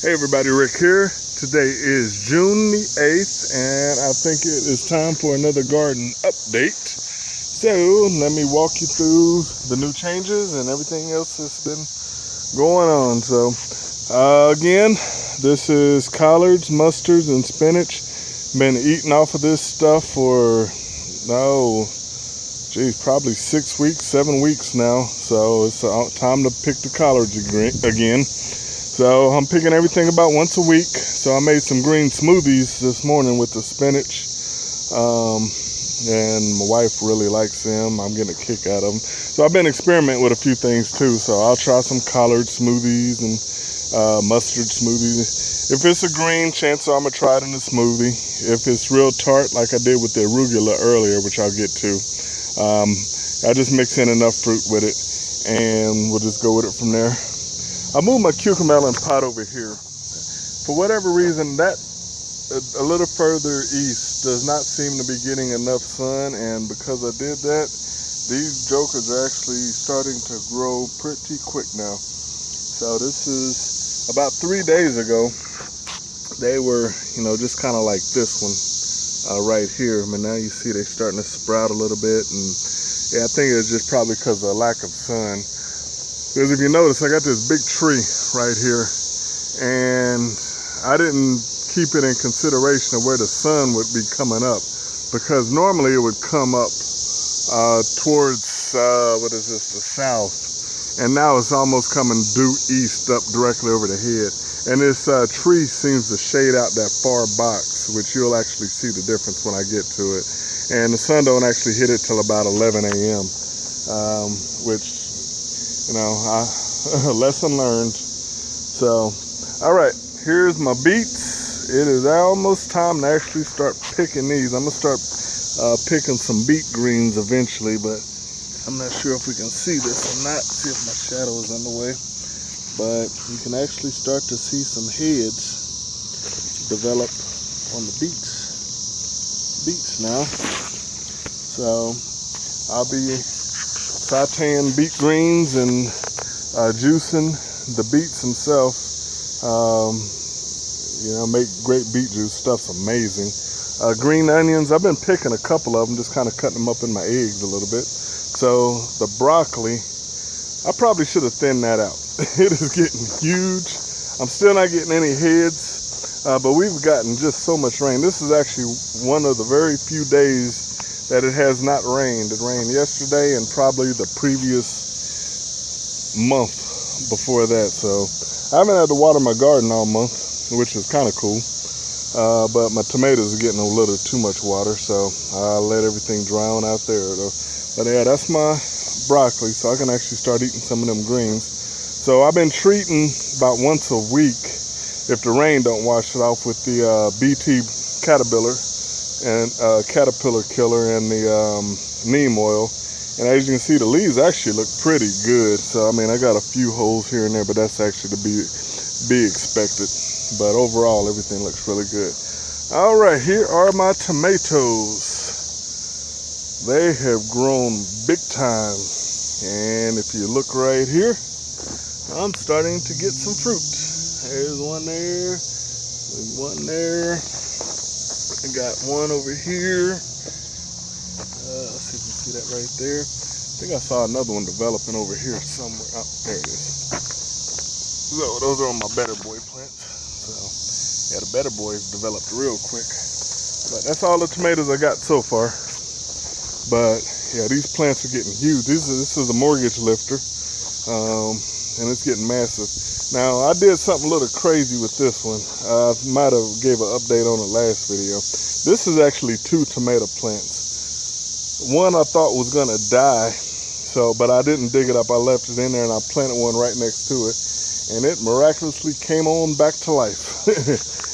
Hey everybody, Rick here. Today is June the 8th and I think it is time for another garden update. So let me walk you through the new changes and everything else that's been going on. So again, this is collards, mustards, and spinach. Been eating off of this stuff for, probably 6 weeks, 7 weeks now. So it's time to pick the collards again. So I'm picking everything about once a week. So I made some green smoothies this morning with the spinach. And my wife really likes them. I'm getting a kick out of them. So I've been experimenting with a few things too. So I'll try some collard smoothies and mustard smoothies. If it's a green, chances are I'm gonna try it in a smoothie. If it's real tart, like I did with the arugula earlier, which I'll get to, I just mix in enough fruit with it and we'll just go with it from there. I moved my cucumber pot over here. For whatever reason, that a little further east does not seem to be getting enough sun, and because I did that, these jokers are actually starting to grow pretty quick now. So this is about 3 days ago. They were, just kind of like this one right here. I mean, now you see they're starting to sprout a little bit, and yeah, I think it's just probably because of the lack of sun. Because if you notice, I got this big tree right here, and I didn't keep it in consideration of where the sun would be coming up, because normally it would come up towards, the south, and now it's almost coming due east up directly over the head. And this tree seems to shade out that far box, which you'll actually see the difference when I get to it. And the sun don't actually hit it till about 11 a.m., which, lesson learned. So, all right, here's my beets. It is almost time to actually start picking these. I'm gonna start picking some beet greens eventually, but I'm not sure if we can see this or not. See if my shadow is in the way. But you can actually start to see some heads develop on the beets now. So I'll be sauteing beet greens and juicing the beets themselves. Make great beet juice. Stuff's amazing. Green onions, I've been picking a couple of them, just kind of cutting them up in my eggs a little bit. So the broccoli, I probably should have thinned that out. It is getting huge. I'm still not getting any heads, but we've gotten just so much rain. This is actually one of the very few days that it has not rained. It rained yesterday and probably the previous month before that. So I haven't had to water my garden all month, which is kind of cool. But my tomatoes are getting a little too much water, so I'll let everything drown out there though. But yeah, that's my broccoli, so I can actually start eating some of them greens. So I've been treating about once a week, if the rain don't wash it off, with the BT caterpillar killer and the neem oil. And as you can see, the leaves actually look pretty good. So I mean, I got a few holes here and there, but that's actually to be expected. But overall, everything looks really good. All right, here are my tomatoes. They have grown big time. And if you look right here, I'm starting to get some fruit. There's one there, one there. I got one over here. Let's see if you can see that right there. I think I saw another one developing over here somewhere. Oh, there it is. So those are on my better boy plants. So yeah, the better boys developed real quick. But that's all the tomatoes I got so far. But yeah, these plants are getting huge. This is a mortgage lifter, and it's getting massive. Now, I did something a little crazy with this one. I might have gave an update on it last video. This is actually 2 tomato plants. One I thought was gonna die, but I didn't dig it up. I left it in there and I planted one right next to it, and it miraculously came on back to life.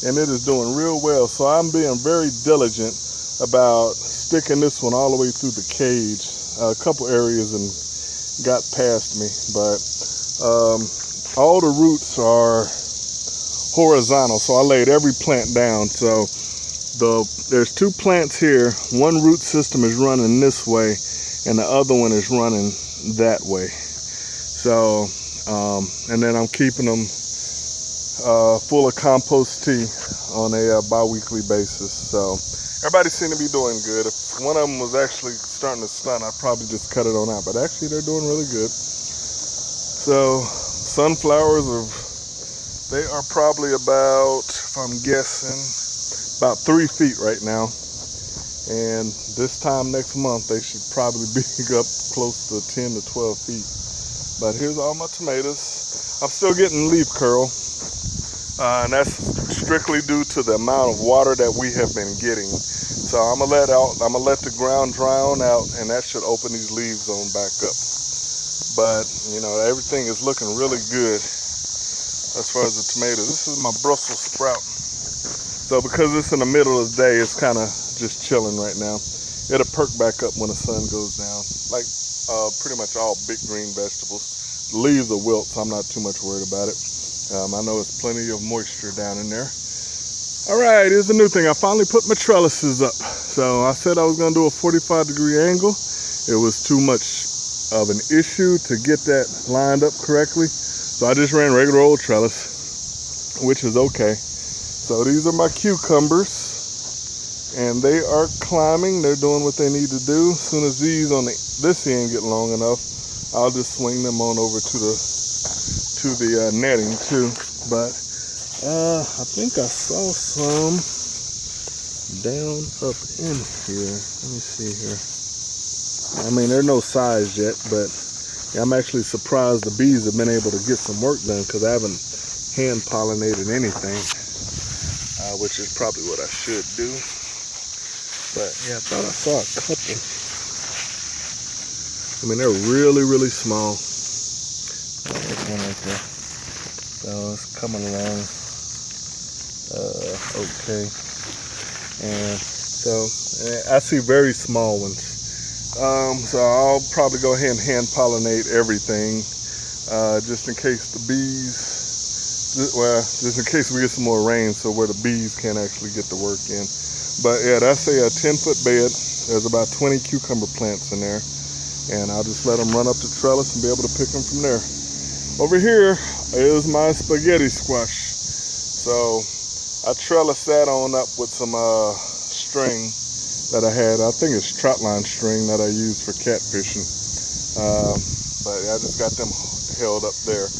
And it is doing real well. So I'm being very diligent about sticking this one all the way through the cage. A couple areas and got past me, but all the roots are horizontal, so I laid every plant down. So there's 2 plants here. One root system is running this way and the other one is running that way. So and then I'm keeping them full of compost tea on a bi-weekly basis. So everybody seemed to be doing good. If one of them was actually starting to stunt, I'd probably just cut it on out. But actually, they're doing really good. So sunflowers they are probably about, if I'm guessing, about 3 feet right now. And this time next month, they should probably be up close to 10 to 12 feet. But here's all my tomatoes. I'm still getting leaf curl. And that's strictly due to the amount of water that we have been getting. So I'm gonna let the ground dry on out, and that should open these leaves on back up. But you know, everything is looking really good as far as the tomatoes. This is my Brussels sprout. So because it's in the middle of the day, it's kind of just chilling right now. It'll perk back up when the sun goes down, like pretty much all big green vegetables. The leaves will wilt, so I'm not too much worried about it. I know it's plenty of moisture down in there. All right, here's the new thing. I finally put my trellises up. So I said I was gonna do a 45-degree angle. It was too much of an issue to get that lined up correctly. So I just ran regular old trellis, which is okay. So these are my cucumbers, and they are climbing. They're doing what they need to do. As soon as these on this end get long enough, I'll just swing them on over to the netting too. But I think I saw some down up in here. Let me see here. I mean, they're no size yet, but I'm actually surprised the bees have been able to get some work done, because I haven't hand pollinated anything, which is probably what I should do. But yeah, I thought I saw a couple. I mean, they're really, really small. There's one right there. So it's coming along okay. And so I see very small ones. So I'll probably go ahead and hand pollinate everything, just in case the bees, well, just in case we get some more rain, so where the bees can't actually get the work in. But yeah, that's a 10-foot bed. There's about 20 cucumber plants in there, and I'll just let them run up the trellis and be able to pick them from there. Over here is my spaghetti squash. So I trellised that on up with some string that I had. I think it's trout line string that I use for catfishing. But I just got them held up there,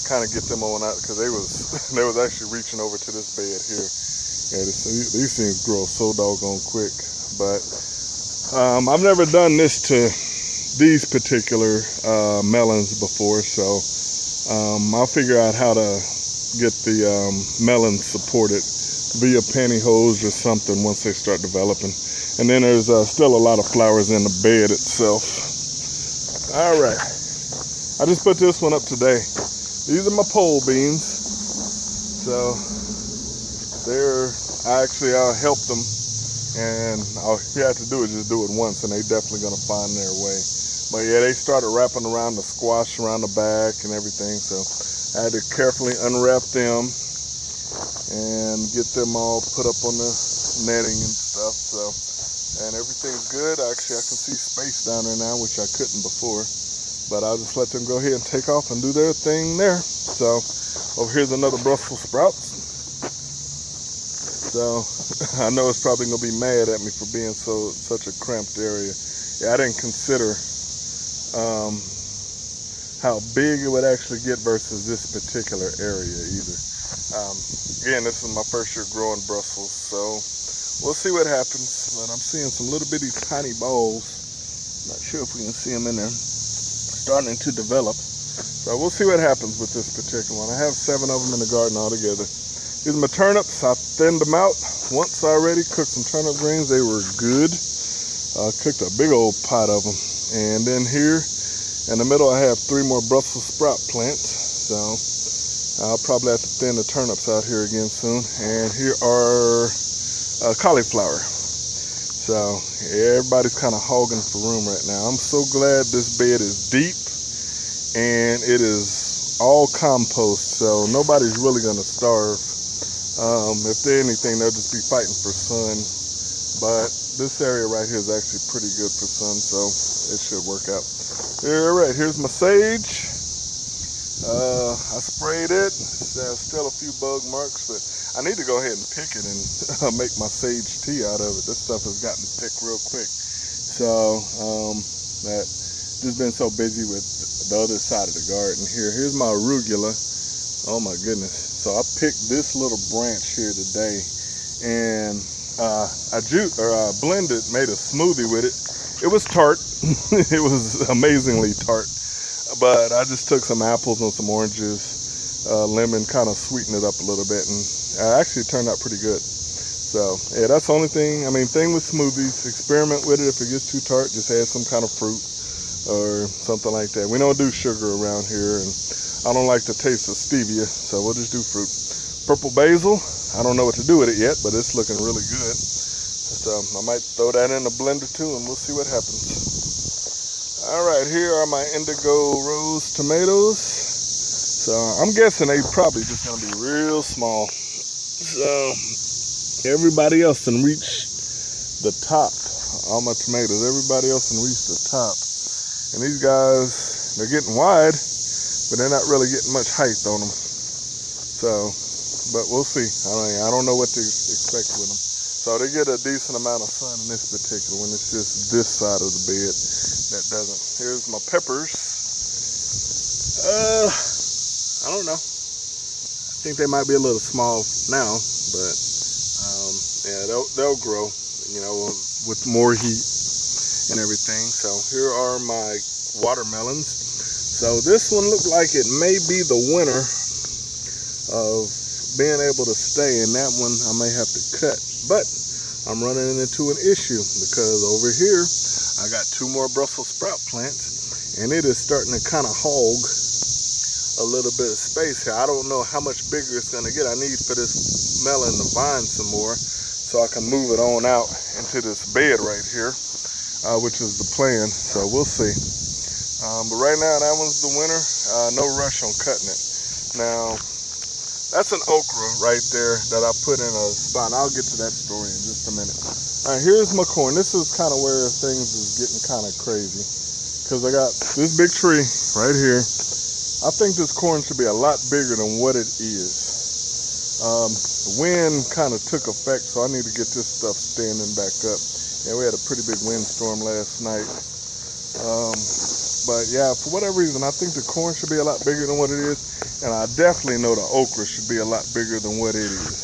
kind of get them on out, because they was actually reaching over to this bed here. Yeah, these things grow so doggone quick. But I've never done this to these particular melons before, so I'll figure out how to get the melons supported via pantyhose or something once they start developing. And then there's still a lot of flowers in the bed itself. All right, I just put this one up today. These are my pole beans. So I'll help them, and all you have to do is just do it once, and they definitely gonna find their way. But yeah, they started wrapping around the squash around the back and everything, so I had to carefully unwrap them and get them all put up on the netting and stuff. So, and everything's good. Actually, I can see space down there now, which I couldn't before. But I'll just let them go ahead and take off and do their thing there. So over here's another Brussels sprouts. So I know it's probably gonna be mad at me for being such a cramped area. Yeah, I didn't consider how big it would actually get versus this particular area either. Again, this is my first year growing Brussels, so we'll see what happens. But I'm seeing some little bitty tiny balls. Not sure if we can see them in there, starting to develop. So we'll see what happens with this particular one. I have 7 of them in the garden altogether. These are my turnips. I thinned them out once already, cooked some turnip greens. They were good. Cooked a big old pot of them. And then here in the middle, I have 3 more Brussels sprout plants. So I'll probably have to thin the turnips out here again soon. And here are cauliflower. So everybody's kind of hogging for room right now. I'm so glad this bed is deep and it is all compost, so nobody's really gonna starve. If they're anything, they'll just be fighting for sun. But this area right here is actually pretty good for sun, so it should work out. All right, here's my sage. I sprayed it. There's still a few bug marks, but I need to go ahead and pick it and make my sage tea out of it. This stuff has gotten thick real quick. So that just been so busy with the other side of the garden here. Here's my arugula. Oh my goodness. So I picked this little branch here today, and I blended, made a smoothie with it. It was tart. It was amazingly tart. But I just took some apples and some oranges, lemon, kind of sweetened it up a little bit, and actually it turned out pretty good. So yeah, that's the only thing. I mean, thing with smoothies, experiment with it. If it gets too tart, just add some kind of fruit or something like that. We don't do sugar around here, and I don't like the taste of stevia, so we'll just do fruit. Purple basil, I don't know what to do with it yet, but it's looking really good. So I might throw that in the blender too, and we'll see what happens. All right, here are my indigo rose tomatoes. So I'm guessing they probably just gonna be real small. So everybody else can reach the top. All my tomatoes, everybody else can reach the top. And these guys, they're getting wide, but they're not really getting much height on them. So, but we'll see. I don't know what to expect with them. So they get a decent amount of sun in this particular one. It's just this side of the bed that doesn't. Here's my peppers. I don't know. I think they might be a little small now, but yeah, they'll grow, you know, with more heat and everything. So here are my watermelons. So this one looked like it may be the winner of being able to stay, and that one I may have to cut. But I'm running into an issue because over here I got 2 more Brussels sprout plants, and it is starting to kind of hog a little bit of space here. I don't know how much bigger it's going to get. I need for this melon to vine some more so I can move it on out into this bed right here, which is the plan. So we'll see. But right now that one's the winner. No rush on cutting it. Now that's an okra right there that I put in a spot. I'll get to that story in just a minute. All right, here's my corn. This is kind of where things is getting kind of crazy, because I got this big tree right here. I think this corn should be a lot bigger than what it is. The wind kind of took effect, so I need to get this stuff standing back up. Yeah, we had a pretty big windstorm last night. But yeah, for whatever reason, I think the corn should be a lot bigger than what it is. And I definitely know the okra should be a lot bigger than what it is.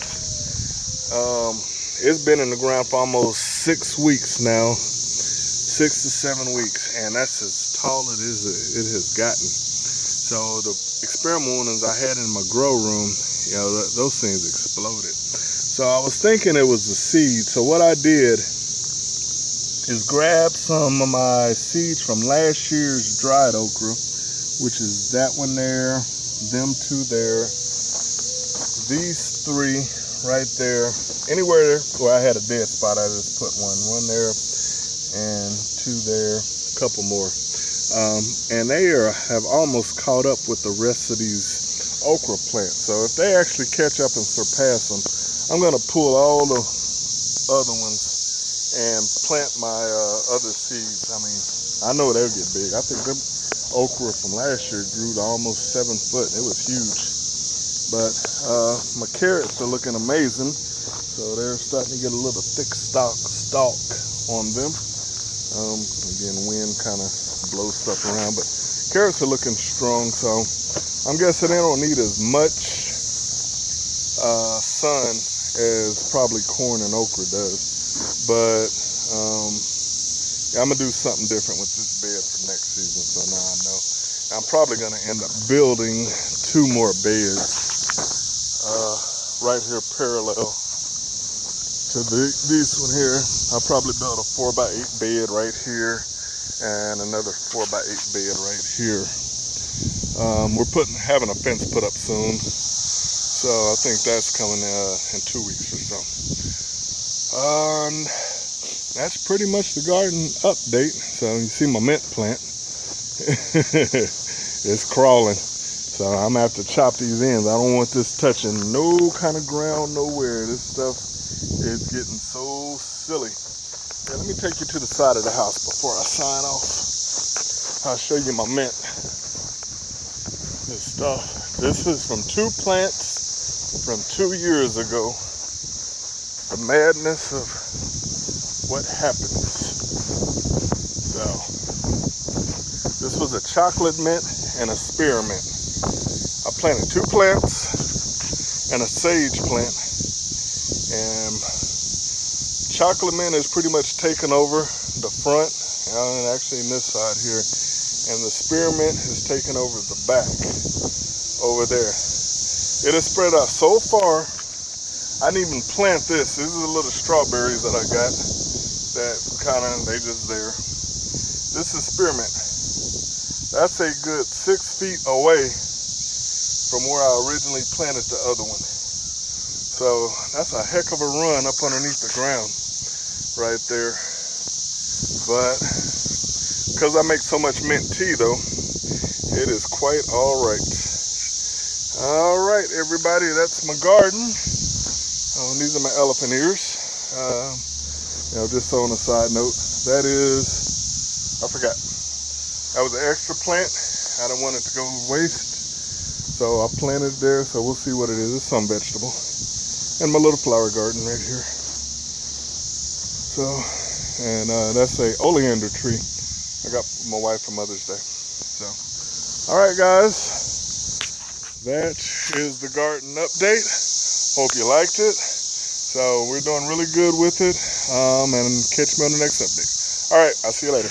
It's been in the ground for almost 6 weeks now. 6 to 7 weeks. And that's as tall as it has gotten. So the experiment ones I had in my grow room, you know, those things exploded. So I was thinking it was the seed. So what I did is grab some of my seeds from last year's dried okra, which is that one there, them 2 there, these 3 right there. Anywhere where I had a dead spot, I just put one there and 2 there, a couple more. And they have almost caught up with the rest of these okra plants. So if they actually catch up and surpass them, I'm gonna pull all the other ones and plant my other seeds. I mean, I know they'll get big. I think them okra from last year grew to almost 7 foot. It was huge. But my carrots are looking amazing. So they're starting to get a little thick stalk on them. Again, wind kind of blows stuff around, but carrots are looking strong. So I'm guessing they don't need as much sun as probably corn and okra does. But yeah, I'm gonna do something different with this bed for next season. So now I know. I'm probably gonna end up building 2 more beds right here parallel to this one here. I'll probably build a 4x8 bed right here and another 4x8 bed right here. We're having a fence put up soon, so I think that's coming in 2 weeks or so. That's pretty much the garden update. So you see my mint plant. It's crawling. So I'm gonna have to chop these ends. I don't want this touching no kind of ground nowhere. This stuff is getting so silly. Yeah, let me take you to the side of the house before I sign off. I'll show you my mint. this stuff. This is from 2 plants from 2 years ago. The madness of what happens. So, this was a chocolate mint and a spearmint. I planted 2 plants and a sage plant. And chocolate mint is pretty much taken over the front, and actually in this side here. And the spearmint is taken over the back over there. It has spread out so far. I didn't even plant this. These are the little strawberries that I got that they just there. This is spearmint. That's a good 6 feet away from where I originally planted the other one. So that's a heck of a run up underneath the ground right there. But because I make so much mint tea though, it is quite all right. All right, everybody, that's my garden. These are my elephant ears. Just on a side note, that is, I forgot. That was an extra plant. I don't want it to go to waste. So I planted there, so we'll see what it is. It's some vegetable. And my little flower garden right here. So, and that's a oleander tree. I got my wife for Mother's Day. So, all right, guys. That is the garden update. Hope you liked it. So we're doing really good with it. And catch me on the next update. All right, I'll see you later.